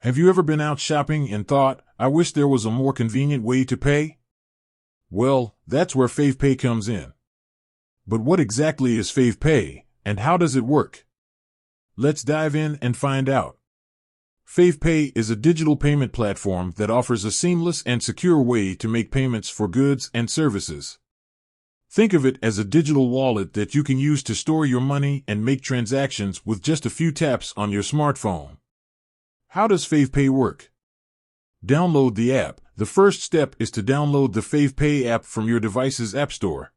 Have you ever been out shopping and thought, I wish there was a more convenient way to pay? Well, that's where Favepay comes in. But what exactly is Favepay, and how does it work? Let's dive in and find out. Favepay is a digital payment platform that offers a seamless and secure way to make payments for goods and services. Think of it as a digital wallet that you can use to store your money and make transactions with just a few taps on your smartphone. How does Favepay work? Download the app. The first step is to download the Favepay app from your device's app store.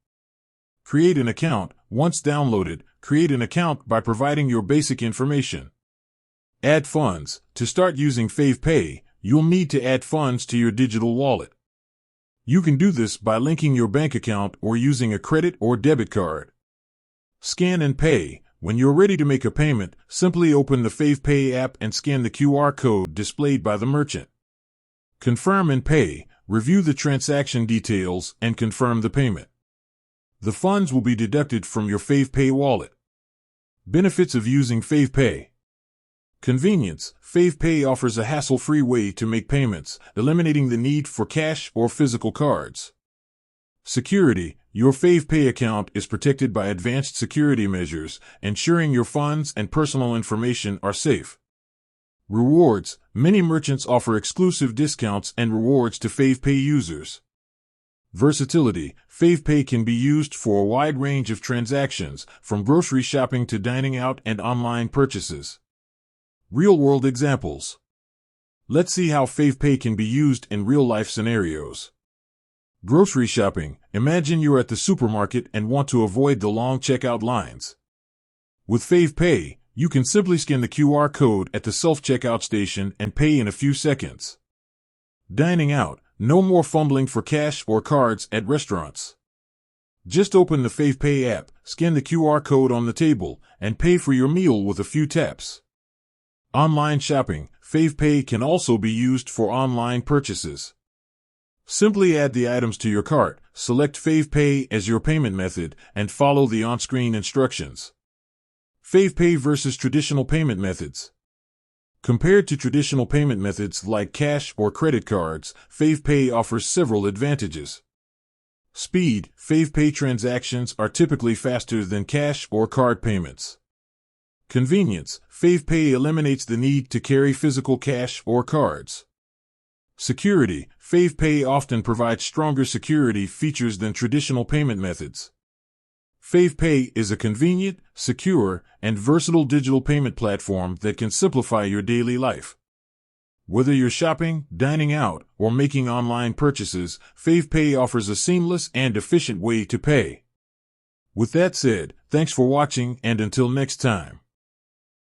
Create an account. Once downloaded, create an account by providing your basic information. Add funds. To start using Favepay, you'll need to add funds to your digital wallet. You can do this by linking your bank account or using a credit or debit card. Scan and pay. When you're ready to make a payment, simply open the Favepay app and scan the QR code displayed by the merchant. Confirm and pay. Review the transaction details and confirm the payment. The funds will be deducted from your Favepay wallet. Benefits of using Favepay. Convenience. Favepay offers a hassle-free way to make payments, eliminating the need for cash or physical cards. Security. Your Favepay account is protected by advanced security measures, ensuring your funds and personal information are safe. Rewards. Many merchants offer exclusive discounts and rewards to Favepay users. Versatility. Favepay can be used for a wide range of transactions, from grocery shopping to dining out and online purchases. Real-world examples. Let's see how Favepay can be used in real-life scenarios. Grocery shopping. Imagine you're at the supermarket and want to avoid the long checkout lines. With Favepay, you can simply scan the QR code at the self-checkout station and pay in a few seconds. Dining out. No more fumbling for cash or cards at restaurants. Just open the Favepay app, scan the QR code on the table, and pay for your meal with a few taps. Online shopping. Favepay can also be used for online purchases. Simply add the items to your cart, select Favepay as your payment method, and follow the on-screen instructions. Favepay versus traditional payment methods. Compared to traditional payment methods like cash or credit cards, Favepay offers several advantages. Speed. Favepay transactions are typically faster than cash or card payments. Convenience. Favepay eliminates the need to carry physical cash or cards. Security. Favepay often provides stronger security features than traditional payment methods. Favepay is a convenient, secure, and versatile digital payment platform that can simplify your daily life. Whether you're shopping, dining out, or making online purchases, Favepay offers a seamless and efficient way to pay. With that said, thanks for watching, and until next time.